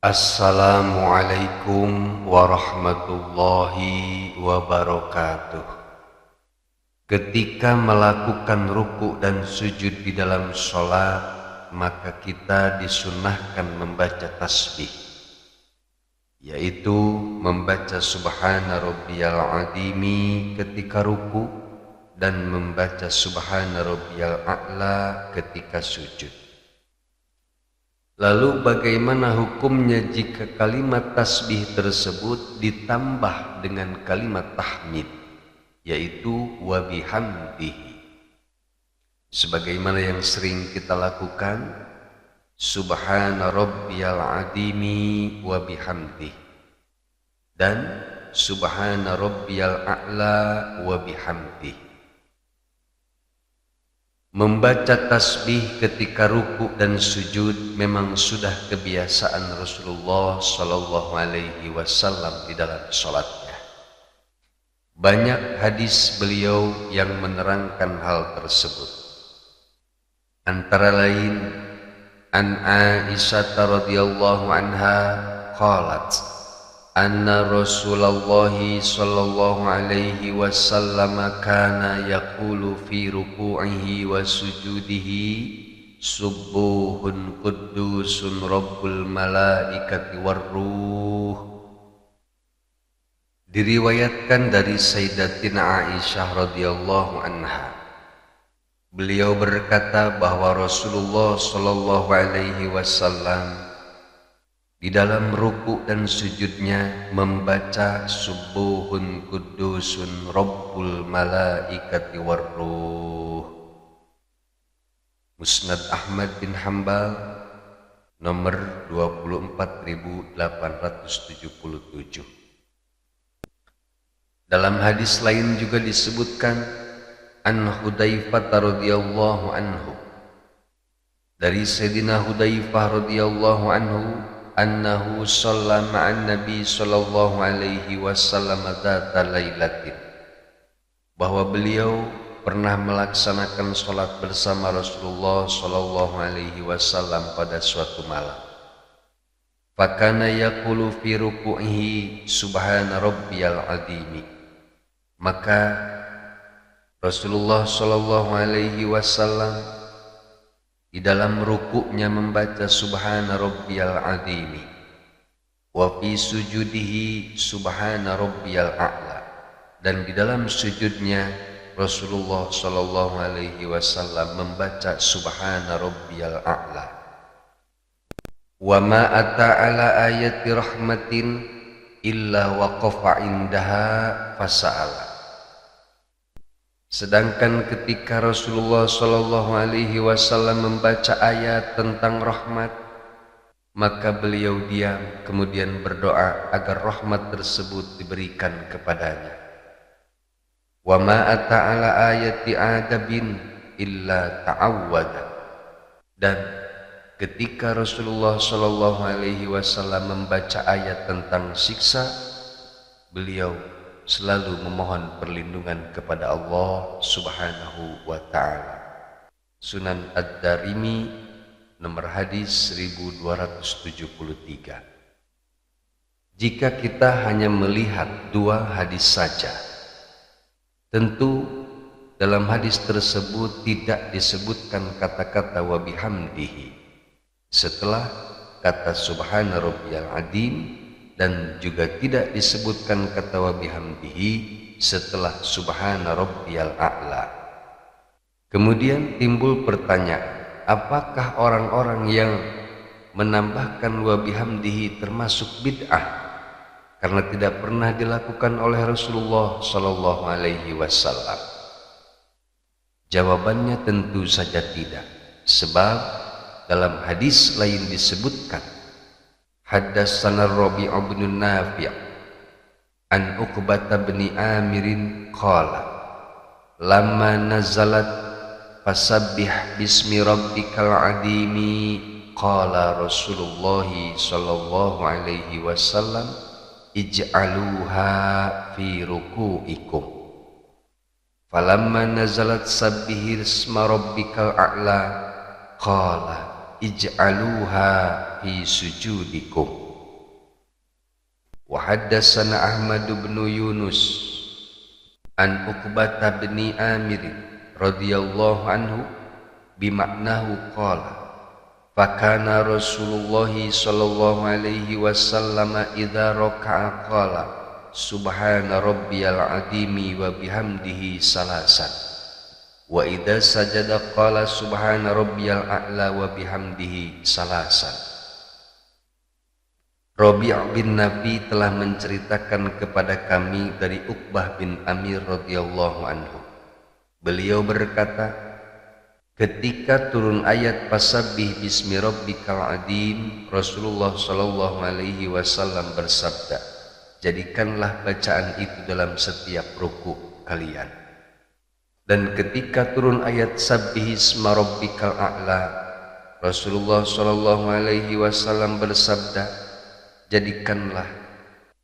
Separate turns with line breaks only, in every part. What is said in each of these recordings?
Assalamualaikum warahmatullahi wabarakatuh. Ketika melakukan ruku dan sujud di dalam sholat, maka kita disunahkan membaca tasbih, yaitu membaca subhana rabbiyal azimi ketika ruku dan membaca subhana rabbiyal a'la ketika sujud. Lalu bagaimana hukumnya jika kalimat tasbih tersebut ditambah dengan kalimat tahmid, yaitu wa bihamdihi? Sebagaimana yang sering kita lakukan, subhana rabbiyal azimi wa bihamdihi dan subhana rabbiyal a'la wa bihamdihi. Membaca tasbih ketika ruku dan sujud memang sudah kebiasaan Rasulullah Shallallahu Alaihi Wasallam di dalam sholatnya. Banyak hadis beliau yang menerangkan hal tersebut. Antara lain, an Aisyah radhiyallahu anha qalat, anna Rasulullah sallallahu alaihi wasallam kana yaqulu fi ruku'ihi wa sujudihi subuhun quddusun rabbul malaikati warruh. Diriwayatkan dari Sayyidatina Aisyah radhiyallahu anha, beliau berkata bahwa Rasulullah sallallahu alaihi wasallam di dalam ruku dan sujudnya membaca subuhun kudusun rabbul malaikati warruh. Musnad Ahmad bin Hanbal nomor 24877. Dalam hadis lain juga disebutkan an Hudzaifah radhiyallahu anhu, dari Sayyidina Hudzaifah radhiyallahu anhu, annahu shalla ma'an nabi sallallahu alaihi wasallam dzata lailatin, bahwa beliau pernah melaksanakan salat bersama Rasulullah sallallahu alaihi wasallam pada suatu malam. Fakana yaqulu fi ruku'ihi subhana rabbiyal azimi, maka Rasulullah sallallahu alaihi wasallam di dalam rukuknya membaca subhana rabbiyal azimi, wa fi sujudihi subhana rabbiyal a'la, dan di dalam sujudnya Rasulullah sallallahu alaihi wasallam membaca subhana rabbiyal a'la. Wa ma ata ala ayati rahmatin illa waqafa indaha fasa'ala. Sedangkan ketika Rasulullah Shallallahu Alaihi Wasallam membaca ayat tentang rahmat, maka beliau diam kemudian berdoa agar rahmat tersebut diberikan kepadanya. Wa ma ata ala ayati adabin illa ta'awwada, dan ketika Rasulullah Shallallahu Alaihi Wasallam membaca ayat tentang siksa, beliau selalu memohon perlindungan kepada Allah Subhanahu wa ta'ala. Sunan Ad-Darimi nomor hadis 1273. Jika kita hanya melihat dua hadis saja, tentu dalam hadis tersebut tidak disebutkan kata-kata wa bihamdihi setelah kata subhana rabbiyal azim, dan juga tidak disebutkan kata wa bihamdihi setelah subhana rabbiyal a'la. Kemudian timbul pertanyaan, apakah orang-orang yang menambahkan wa bihamdihi termasuk bid'ah karena tidak pernah dilakukan oleh Rasulullah sallallahu alaihi wasallam? Jawabannya tentu saja tidak, sebab dalam hadis lain disebutkan, haddatsana Rabi' bin Nafi' an Uqbah bin Amir qala lamma nazalat fasabbih bismi rabbikal azimi qala Rasulullah sallallahu alaihi wasallam ij'aluha fi ruku'ikum, falamma nazalat sabbih isma rabbikal a'la qala ij'aluha fi sujudikum. haddatsana Ahmad bin Yunus an Uqbah bin Amir radhiyallahu anhu bimaknahu qala fakana Rasulullah sallallahu alaihi wasallam idza raka'a qala subhana rabbiyal azimi wa bihamdihi salasan wa idza sajada qala subhana rabbiyal a'la wa bihamdihi salasan. Rabi' bin Nabi telah menceritakan kepada kami dari Uqbah bin Amir radhiyallahu anhu. Beliau berkata, ketika turun ayat fasabbih bismi rabbikal adzim, Rasulullah sallallahu alaihi wasallam bersabda, jadikanlah bacaan itu dalam setiap ruku kalian. Dan ketika turun ayat sabbih isma rabbikal a'la, Rasulullah sallallahu alaihi wasallam bersabda, jadikanlah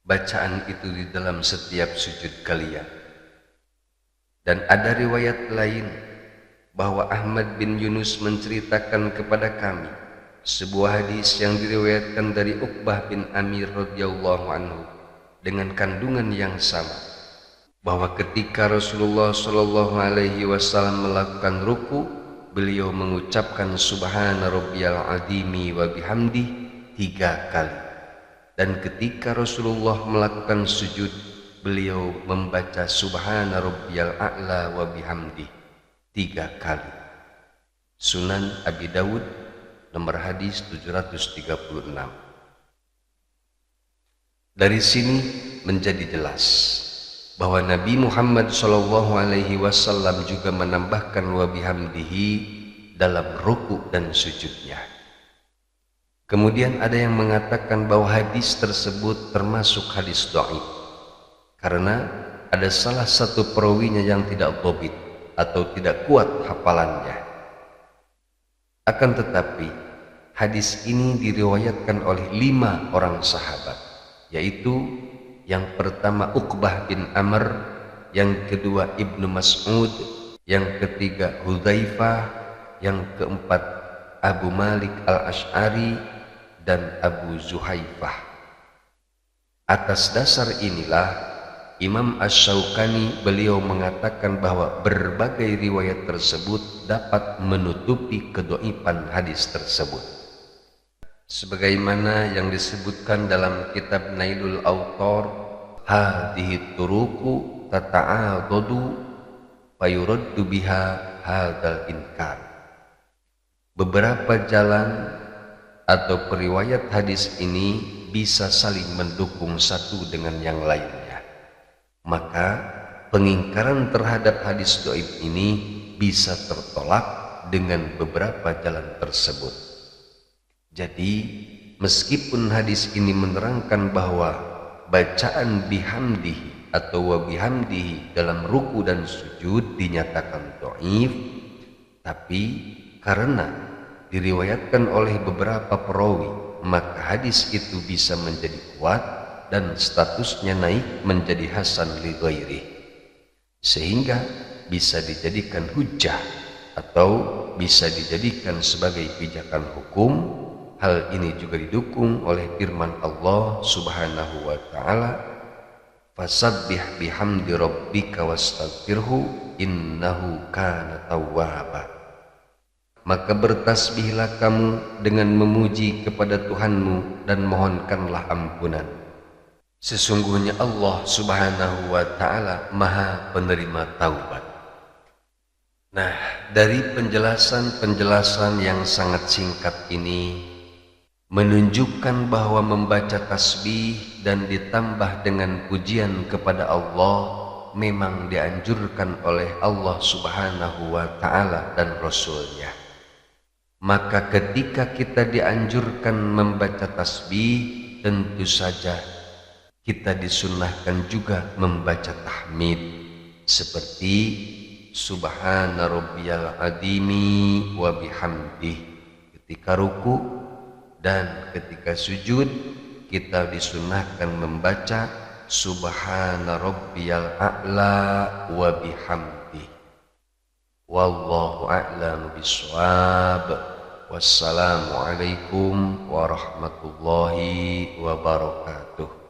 bacaan itu di dalam setiap sujud kalian. Dan ada riwayat lain bahwa Ahmad bin Yunus menceritakan kepada kami sebuah hadis yang diriwayatkan dari Uqbah bin Amir radhiyallahu anhu dengan kandungan yang sama, bahwa ketika Rasulullah sallallahu alaihi wasallam melakukan ruku, beliau mengucapkan subhana rabbiyal azimi wa bihamdi 3 kali. Dan ketika Rasulullah melakukan sujud, beliau membaca subhana rabbiyal a'la wa bihamdi 3 kali. Sunan Abi Dawud nomor hadis 736. Dari sini menjadi jelas bahwa Nabi Muhammad SAW juga menambahkan wa bihamdihi dalam ruku dan sujudnya. Kemudian ada yang mengatakan bahwa hadis tersebut termasuk hadis dhaif karena ada salah satu perawinya yang tidak dhabit atau tidak kuat hafalannya. Akan tetapi hadis ini diriwayatkan oleh 5 orang sahabat, yaitu yang pertama Uqbah bin Amr, yang kedua Ibnu Mas'ud, yang ketiga Hudzaifah, yang keempat Abu Malik al-Asy'ari dan Abu Zuhaifah. Atas dasar inilah Imam Asy-Syaukani beliau mengatakan bahwa berbagai riwayat tersebut dapat menutupi kedhaifan hadis tersebut. Sebagaimana yang disebutkan dalam kitab Nailul Awtar, hadhihi turuqu tata'adadu fayuraddu biha hadzal inkar. Beberapa jalan atau periwayat hadis ini bisa saling mendukung satu dengan yang lainnya, maka pengingkaran terhadap hadis dhaif ini bisa tertolak dengan beberapa jalan tersebut. Jadi meskipun hadis ini menerangkan bahwa bacaan bihamdihi atau wa bihamdihi dalam ruku dan sujud dinyatakan dhaif, tapi karena diriwayatkan oleh beberapa perawi, maka hadis itu bisa menjadi kuat dan statusnya naik menjadi hasan li ghairi, sehingga bisa dijadikan hujjah atau bisa dijadikan sebagai pijakan hukum. Hal ini juga didukung oleh firman Allah Subhanahu wa taala, fasabbih bihamdi rabbika wastaghfirhu innahu kana tawwaba. Maka bertasbihlah kamu dengan memuji kepada Tuhanmu dan mohonkanlah ampunan. Sesungguhnya Allah Subhanahu wa taala Maha penerima taubat. Nah, dari penjelasan-penjelasan yang sangat singkat ini menunjukkan bahwa membaca tasbih dan ditambah dengan pujian kepada Allah memang dianjurkan oleh Allah Subhanahu wa taala dan Rasul-Nya. Maka ketika kita dianjurkan membaca tasbih, tentu saja kita disunnahkan juga membaca tahmid seperti subhana rabbiyal azimi wa bihamdih ketika ruku, dan ketika sujud kita disunnahkan membaca subhana rabbiyal a'la wa bihamdih. Wallahu a'lam bishawab. Wassalamualaikum warahmatullahi wabarakatuh.